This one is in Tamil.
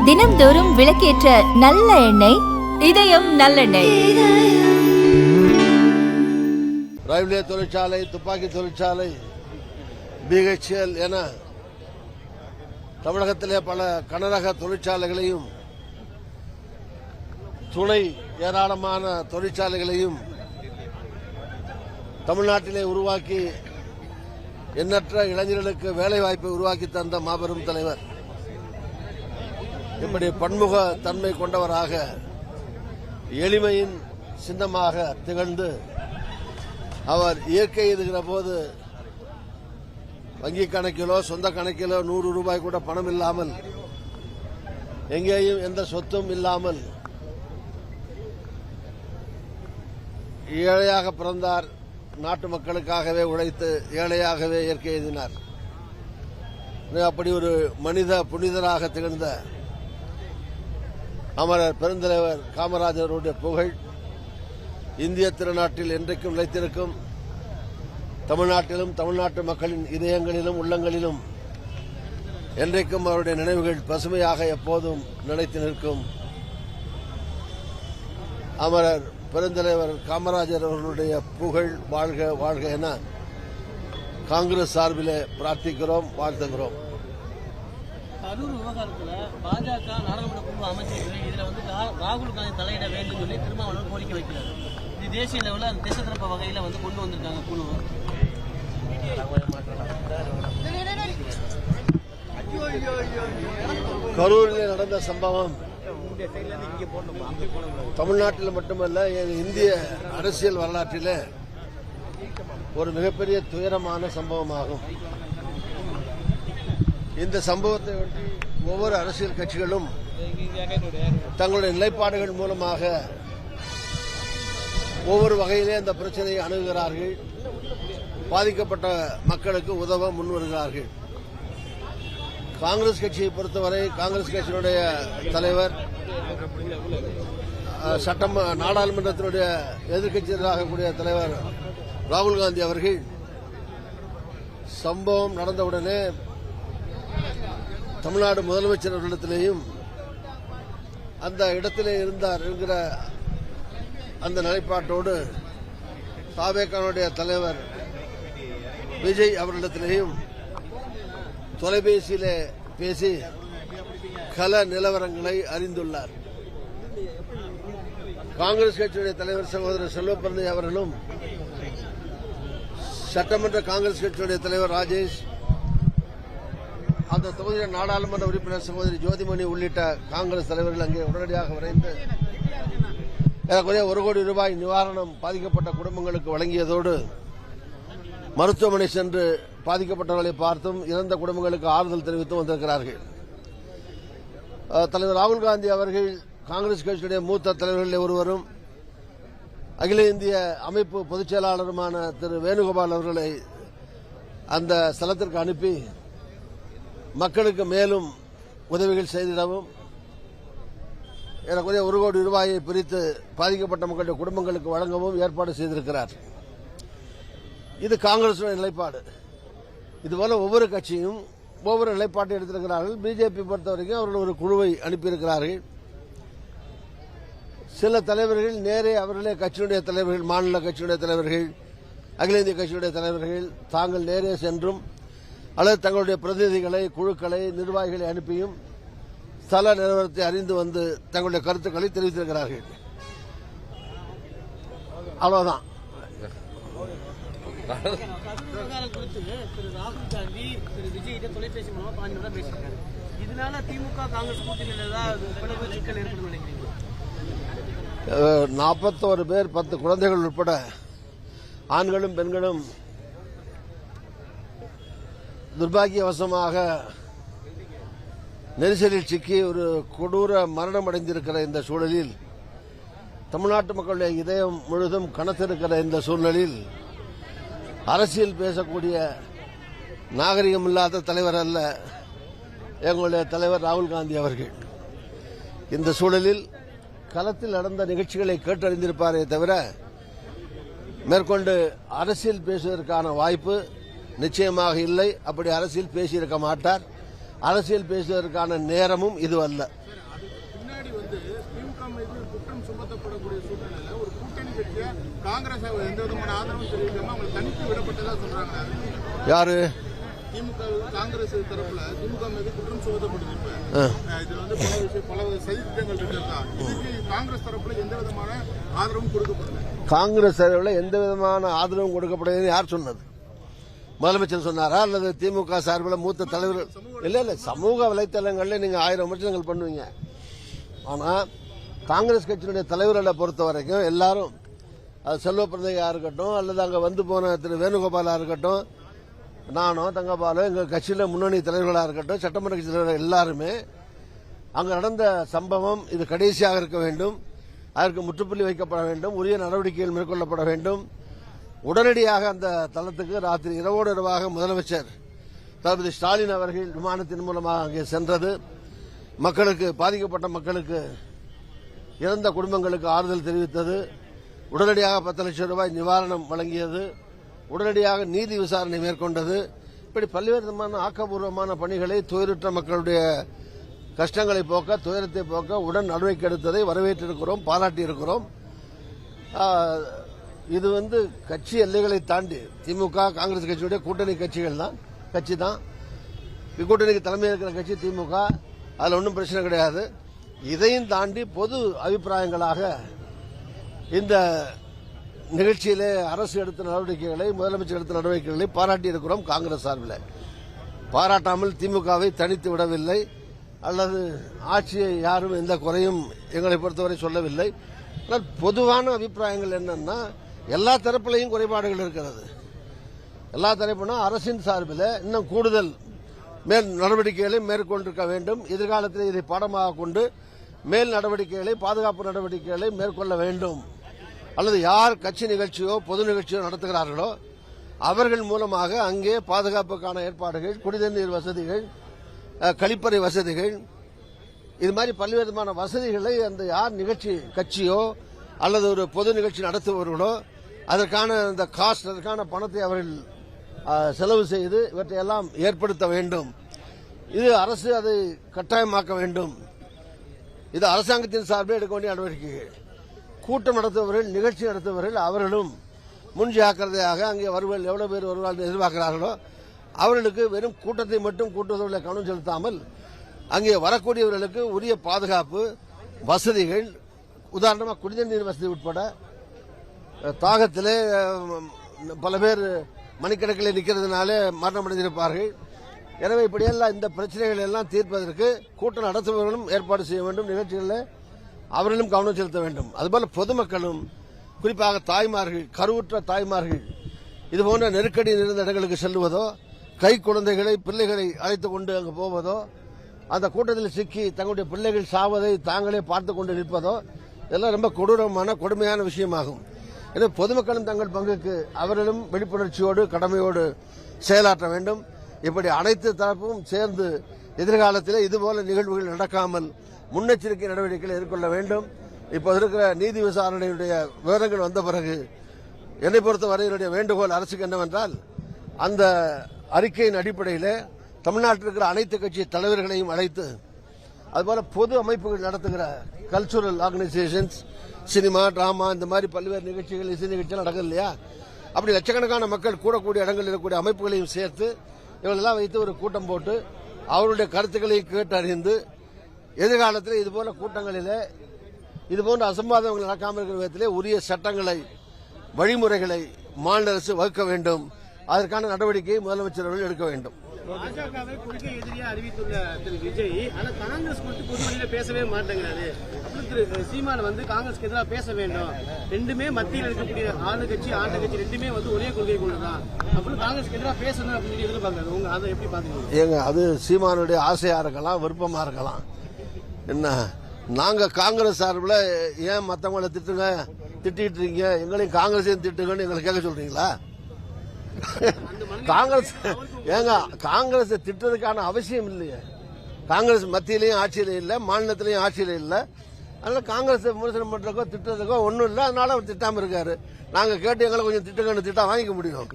தினம்தோறும் விளக்கேற்ற நல்ல எண்ணெய் இதயம் நல்லெண்ணெய். ரயில்வே தொழிற்சாலை, துப்பாக்கி தொழிற்சாலை, BHEL என தமிழகத்திலே பல கனரக தொழிற்சாலைகளையும் துணை ஏராளமான தொழிற்சாலைகளையும் தமிழ்நாட்டிலே உருவாக்கி எண்ணற்ற இளைஞர்களுக்கு வேலைவாய்ப்பை உருவாக்கி தந்த மாபெரும் தலைவர். இப்படி பன்முக தன்மை கொண்டவராக, எளிமையின் சின்னமாக திகழ்ந்து அவர் இயற்கை எதுகிற போது வங்கி கணக்கிலோ சொந்த கணக்கிலோ 100 ரூபாய் கூட பணம் இல்லாமல், எங்கேயும் எந்த சொத்தும் இல்லாமல் ஏழையாக பிறந்தார். நாட்டு மக்களுக்காகவே உழைத்து ஏழையாகவே இயற்கை எழுதினார். அப்படி ஒரு மனித புனிதராக திகழ்ந்த அமரர் பெருந்தலைவர் காமராஜருடைய புகழ் இந்திய திருநாட்டில் என்றைக்கும் நிலைத்திருக்கும். தமிழ்நாட்டிலும் தமிழ்நாட்டு மக்களின் இதயங்களிலும் உள்ளங்களிலும் என்றைக்கும் அவருடைய நினைவுகள் பசுமையாக எப்போதும் நிலைத்து நிற்கும். அமரர் பெருந்தலைவர் காமராஜர் அவர்களுடைய புகழ் வாழ்க வாழ்க என காங்கிரஸ் சார்பிலே பிரார்த்திக்கிறோம், வாழ்த்துகிறோம். கரூர் விவகாரத்தில் பாஜக நாடாளுமன்ற குழு அமைச்சிருக்கிறது. இதுல வந்து ராகுல் காந்தி தலையிட வேண்டும் சொல்லி திருமாவளவன் கோரிக்கை வைக்கிறார். இது தேசிய லெவலில் அந்த தேச திறப்பு வகையில் வந்து கொண்டு வந்திருக்காங்க குழு. கரூரில் நடந்த சம்பவம் தமிழ்நாட்டில் மட்டுமல்ல, இந்திய அரசியல் வரலாற்றில் ஒரு மிகப்பெரிய துயரமான சம்பவமாகும். இந்த சம்பவத்தை ஒட்டி ஒவ்வொரு அரசியல் கட்சிகளும் தங்களுடைய நிலைப்பாடுகள் மூலமாக ஒவ்வொரு வகையிலே அந்த பிரச்சனையை அணுகுகிறார்கள். பாதிக்கப்பட்ட மக்களுக்கு உதவ முன்வருகிறார்கள். காங்கிரஸ் கட்சியை பொறுத்தவரை காங்கிரஸ் கட்சியினுடைய தலைவர், நாடாளுமன்றத்தினுடைய எதிர்க்கட்சியாக கூடிய தலைவர் ராகுல் காந்தி அவர்கள் சம்பவம் நடந்தவுடனே தமிழ்நாடு முதலமைச்சர் அவர்களிடத்திலேயும் அந்த இடத்திலே இருந்தார் என்கிற அந்த நிலைப்பாட்டோடு தாவேகாவுடைய தலைவர் விஜய் அவர்களிடத்திலேயும் தொலைபேசியிலே பேசி கள நிலவரங்களை அறிந்துள்ளார். காங்கிரஸ் கட்சியுடைய தலைவர் சகோதரர் செல்வப்பிரந்தை அவர்களும், சட்டமன்ற காங்கிரஸ் கட்சியுடைய தலைவர் ராஜேஷ், அந்த தொகுதியில் நாடாளுமன்ற உறுப்பினர் சகோதரி ஜோதிமணி உள்ளிட்ட காங்கிரஸ் தலைவர்கள் அங்கே உடனடியாக விரைந்து ஏறக்குறைய 1 கோடி ரூபாய் நிவாரணம் பாதிக்கப்பட்ட குடும்பங்களுக்கு வழங்கியதோடு மருத்துவமனை சென்று பாதிக்கப்பட்டவர்களை பார்த்தும் இறந்த குடும்பங்களுக்கு ஆறுதல் தெரிவித்தும் வந்திருக்கிறார்கள். தலைவர் ராகுல் காந்தி அவர்கள் காங்கிரஸ் கட்சியுடைய மூத்த தலைவர்களில் ஒருவரும் அகில இந்திய அமைப்பு பொதுச் செயலாளருமான திரு வேணுகோபால் அவர்களை அந்த ஸ்தலத்திற்கு அனுப்பி மக்களுக்கு மேலும் உதவிகள் செய்திடவும் ஏறக்குறைய 1 கோடி ரூபாயை பிரித்து பாதிக்கப்பட்ட மக்களுடைய குடும்பங்களுக்கு வழங்கவும் ஏற்பாடு செய்திருக்கிறார். இது காங்கிரசுடைய நிலைப்பாடு. இதுபோல ஒவ்வொரு கட்சியும் ஒவ்வொரு நிலைப்பாட்டை எடுத்திருக்கிறார்கள். பிஜேபி பொறுத்தவரைக்கும் அவர்கள் ஒரு குழுவை அனுப்பியிருக்கிறார்கள். சில தலைவர்கள் நேரே அவர்களே கட்சியுடைய தலைவர்கள், மாநில கட்சியுடைய தலைவர்கள், அகில இந்திய கட்சியுடைய தலைவர்கள் தாங்கள் நேரே சென்றும் அல்லது தங்களுடைய பிரதிநிதிகளை, குழுக்களை, நிர்வாகிகளை அனுப்பியும் ஸ்தல நிலவரத்தை அறிந்து வந்து தங்களுடைய கருத்துக்களை தெரிவித்திருக்கிறார்கள். அவ்வளவுதான். விவகாரம் குறித்து திரு ராகுல் காந்தி திரு விஜய் தொலைபேசி மூலமா 5 நிமிடம் பேசியிருக்காரு. இதனால திமுக காங்கிரஸ் கூட்டணியில் ஏதாவது சிக்கல் ஏற்படும் நினைக்கிறீங்க? 41 பேர், 10 குழந்தைகள் உட்பட ஆண்களும் பெண்களும் துர்பாகியவசமாக நெரிசலில் சிக்கி ஒரு கொடூர மரணம் அடைந்திருக்கிற இந்த சூழலில், தமிழ்நாட்டு மக்களுடைய இதயம் முழுதும் கனத்திருக்கிற இந்த சூழலில் அரசியல் பேசக்கூடிய நாகரிகம் இல்லாத தலைவர் அல்ல எங்களுடைய தலைவர் ராகுல் காந்தி அவர்கள். இந்த சூழலில் களத்தில் நடந்த நிகழ்ச்சிகளை கேட்டறிந்திருப்பாரே தவிர மேற்கொண்டு அரசியல் பேசுவதற்கான வாய்ப்பு நிச்சயமாக இல்லை. அப்படி அரசியல் பேசியிருக்க மாட்டார். அரசியல் பேசுவதற்கான நேரமும் இது அல்ல. பின்னாடி திமுக மீது குற்றம் சுமத்தப்படக்கூடிய சூழ்நிலையில ஒரு கூட்டணி கட்சியா காங்கிரஸ் எந்த விதமான ஆதரவும் தெரிவிக்காம அவங்க தனித்து விடப்பட்டதா சொல்றாங்க. யாரு? திமுக காங்கிரஸ் தரப்புல திமுக மீது குற்றம் சுமத்தப்படுது. இதுல பல சதித்திட்டங்கள் இருக்கிறதா, இதுக்கு காங்கிரஸ் தரப்புல எந்த விதமான ஆதரவும் கொடுக்கப்படல. காங்கிரஸ் தரப்புல எந்த விதமான ஆதரவும் கொடுக்கப்படுதுன்னு யார் சொன்னது? முதலமைச்சர் சொன்னாரா அல்லது திமுக சார்பில் மூத்த தலைவர்கள்? இல்ல சமூக வலைத்தளங்கள்ல நீங்க 1000 விமர்சனங்கள் பண்ணுவீங்க. ஆனா காங்கிரஸ் கட்சியினுடைய தலைவர்களை பொறுத்த வரைக்கும் எல்லாரும், அது செல்வ பிறந்தையா இருக்கட்டும் அல்லது அங்க வந்து போன திரு வேணுகோபாலா இருக்கட்டும், நானோ தங்கபாலோ, எங்க கட்சியில முன்னணி தலைவர்களா இருக்கட்டும், சட்டமன்ற கட்சி தலைவர்கள் எல்லாருமே அங்க நடந்த சம்பவம் இது கடைசியாக இருக்க வேண்டும், அதற்கு முற்றுப்புள்ளி வைக்கப்பட வேண்டும், உரிய நடவடிக்கைகள் மேற்கொள்ளப்பட வேண்டும். உடனடியாக அந்த தளத்துக்கு ராத்திரி இரவோடு இரவாக முதலமைச்சர் தளபதி ஸ்டாலின் அவர்கள் விமானத்தின் மூலமாக அங்கே சென்றது. மக்களுக்கு, பாதிக்கப்பட்ட மக்களுக்கு, இறந்த குடும்பங்களுக்கு ஆறுதல் தெரிவித்தது. உடனடியாக 10 லட்சம் ரூபாய் நிவாரணம் வழங்கியது. உடனடியாக நீதி விசாரணை மேற்கொண்டது. இப்படி பல்வேறு விதமான ஆக்கப்பூர்வமான பணிகளை, துயருற்ற மக்களுடைய கஷ்டங்களை போக்க, துயரத்தை போக்க உடன் நடவடிக்கை எடுத்ததை வரவேற்றிருக்கிறோம், பாராட்டியிருக்கிறோம். இது கட்சி எல்லைகளை தாண்டி திமுக காங்கிரஸ் கட்சியுடைய கூட்டணி கட்சி தான். கூட்டணிக்கு தலைமையில் இருக்கிற கட்சி திமுக, அதுல ஒன்றும் பிரச்சனை கிடையாது. இதையும் தாண்டி பொது அபிப்பிராயங்களாக இந்த நிகழ்ச்சியிலே அரசு எடுத்த நடவடிக்கைகளை, முதலமைச்சர் எடுத்த நடவடிக்கைகளை பாராட்டி இருக்கிறோம். காங்கிரஸ் சார்பில் பாராட்டாமல் திமுகவை தனித்து விடவில்லை, அல்லது ஆட்சியை யாரும் எந்த குறையும் எங்களை பொறுத்தவரை சொல்லவில்லை. ஆனால் பொதுவான அபிப்பிராயங்கள் என்னன்னா, எல்லா தரப்பிலையும் குறைபாடுகள் இருக்கிறது. எல்லா தரப்புனா அரசின் சார்பில் இன்னும் கூடுதல் மேல் நடவடிக்கைகளை மேற்கொண்டிருக்க வேண்டும். எதிர்காலத்தில் இதை பாடமாக கொண்டு மேல் நடவடிக்கைகளை, பாதுகாப்பு நடவடிக்கைகளை மேற்கொள்ள வேண்டும். அல்லது யார் கட்சி நிகழ்ச்சியோ பொது நிகழ்ச்சியோ நடத்துகிறார்களோ அவர்கள் மூலமாக அங்கே பாதுகாப்புக்கான ஏற்பாடுகள், குடிநீர் வசதிகள், கழிப்பறை வசதிகள், இது மாதிரி பல்வேறு விதமான வசதிகளை அந்த யார் நிகழ்ச்சி கட்சியோ அல்லது ஒரு பொது நிகழ்ச்சி நடத்துபவர்களோ அதற்கான அந்த காஸ்ட், அதற்கான பணத்தை அவர்கள் செலவு செய்து இவற்றையெல்லாம் ஏற்படுத்த வேண்டும். இது அரசு அதை கட்டாயமாக்க வேண்டும். இது அரசாங்கத்தின் சார்பில் எடுக்க வேண்டிய நடவடிக்கைகள். கூட்டம் நடத்துபவர்கள், நிகழ்ச்சி நடத்துபவர்கள் அவர்களும் முன் ஜாக்கிரதையாக அங்கே வருவார்கள், எவ்வளவு பேர் வருவார்கள் எதிர்பார்க்கிறார்களோ அவர்களுக்கு வெறும் கூட்டத்தை மட்டும் கூட்டுவதில் கவனம் செலுத்தாமல் அங்கே வரக்கூடியவர்களுக்கு உரிய பாதுகாப்பு வசதிகள், உதாரணமாக குடிநீர் வசதி உட்பட, தாகத்திலே பல பேர் மணிக்கணக்கில் நிற்கிறதுனால மரணமடைந்திருப்பார்கள். எனவே இப்படியெல்லாம் இந்த பிரச்சனைகள் எல்லாம் தீர்ப்பதற்கு கூட்டம் நடத்துபவர்களும் ஏற்பாடு செய்ய வேண்டும். நிகழ்ச்சிகளில் அவர்களும் கவனம் செலுத்த வேண்டும். அதுபோல பொதுமக்களும், குறிப்பாக தாய்மார்கள், கருவுற்ற தாய்மார்கள் இதுபோன்ற நெருக்கடி நிறைந்த இடங்களுக்கு செல்வதோ, கை குழந்தைகளை, பிள்ளைகளை அழைத்துக் கொண்டு அங்கு போவதோ, அந்த கூட்டத்தில் சிக்கி தங்களுடைய பிள்ளைகள் சாவதை தாங்களே பார்த்துக் கொண்டு நிற்பதோ, இதெல்லாம் ரொம்ப கொடூரமான, கொடுமையான விஷயமாகும். எனவே பொதுமக்களும் தங்கள் பங்குக்கு அவர்களும் விழிப்புணர்ச்சியோடு, கடமையோடு செயலாற்ற வேண்டும். இப்படி அனைத்து தரப்பும் சேர்ந்து எதிர்காலத்தில் இதுபோல நிகழ்வுகள் நடக்காமல் முன்னெச்சரிக்கை நடவடிக்கைகளை மேற்கொள்ள வேண்டும். இப்போது இருக்கிற நீதி விசாரணையுடைய விவரங்கள் வந்த பிறகு என்னை பொறுத்தவரை என்னுடைய வேண்டுகோள் அரசுக்கு என்னவென்றால், அந்த அறிக்கையின் அடிப்படையில் தமிழ்நாட்டில் இருக்கிற அனைத்து கட்சி தலைவர்களையும் அழைத்து, அதுபோல பொது அமைப்புகள் நடத்துகிற கல்ச்சுரல் ஆர்கனைசேஷன்ஸ், சினிமா, டிராமா, இந்த மாதிரி பல்வேறு நிகழ்ச்சிகள், இசை நிகழ்ச்சிகள் நடக்குது இல்லையா, அப்படி லட்சக்கணக்கான மக்கள் கூடக்கூடிய இடங்களில் இருக்கக்கூடிய அமைப்புகளையும் சேர்த்து இவங்களெல்லாம் வைத்து ஒரு கூட்டம் போட்டு அவருடைய கருத்துக்களை கேட்டு அறிந்து எதிர்காலத்தில் இதுபோல கூட்டங்களில் இதுபோன்ற அசம்பாதங்கள் நடக்காமல் இருக்கிற விதத்திலே உரிய சட்டங்களை, வழிமுறைகளை மாநில அரசு வகுக்க வேண்டும். அதற்கான நடவடிக்கையை முதலமைச்சர் அவர்கள் எடுக்க வேண்டும். பாஜகவை கொள்கை எதிரியா அறிவித்துள்ள திரு விஜய், ஆனா காங்கிரஸ் குறித்து பொதுவெளியில பேசவே மாட்டேங்கிறாரு. அப்புறம் திரு சீமான் காங்கிரஸ்க்கு எதிராக பேச வேண்டும். ரெண்டுமே மத்தியில் இருக்கக்கூடிய ஆண்டு கட்சி ரெண்டுமே ஒரே கொள்கை கொண்டுதான். அப்புறம் காங்கிரஸ்க்கு எதிராக பேசணும் அப்படின்னு எதிர்பார்க்கறது, உங்க அதை எப்படி பாத்தீங்க? ஏங்க, அது சீமானுடைய ஆசையா இருக்கலாம், விருப்பமா இருக்கலாம். என்ன, நாங்க காங்கிரஸ் சார்பில் ஏன் மற்றவங்களை திட்டிட்டு இருக்கீங்க, எங்களையும் காங்கிரஸையும் திட்டுங்கன்னு எங்களை கேட்க சொல்றீங்களா? காங்கிரஸ் காங்கிரஸ் திட்டுறதுக்கான அவசியம் இல்லையே. காங்கிரஸ் மத்தியிலையும் ஆட்சியில இல்ல, மாநிலத்திலையும் ஆட்சியில இல்ல. அதனால காங்கிரஸ் விமர்சனம் பண்றதுக்கோ திட்டுறதுக்கோ ஒன்றும் இல்லை. அதனால அவர் திட்டாம இருக்காரு. நாங்க கேட்டு எங்களை கொஞ்சம் திட்டுங்கன்னு திட்டா வாங்கிக்க முடியும்.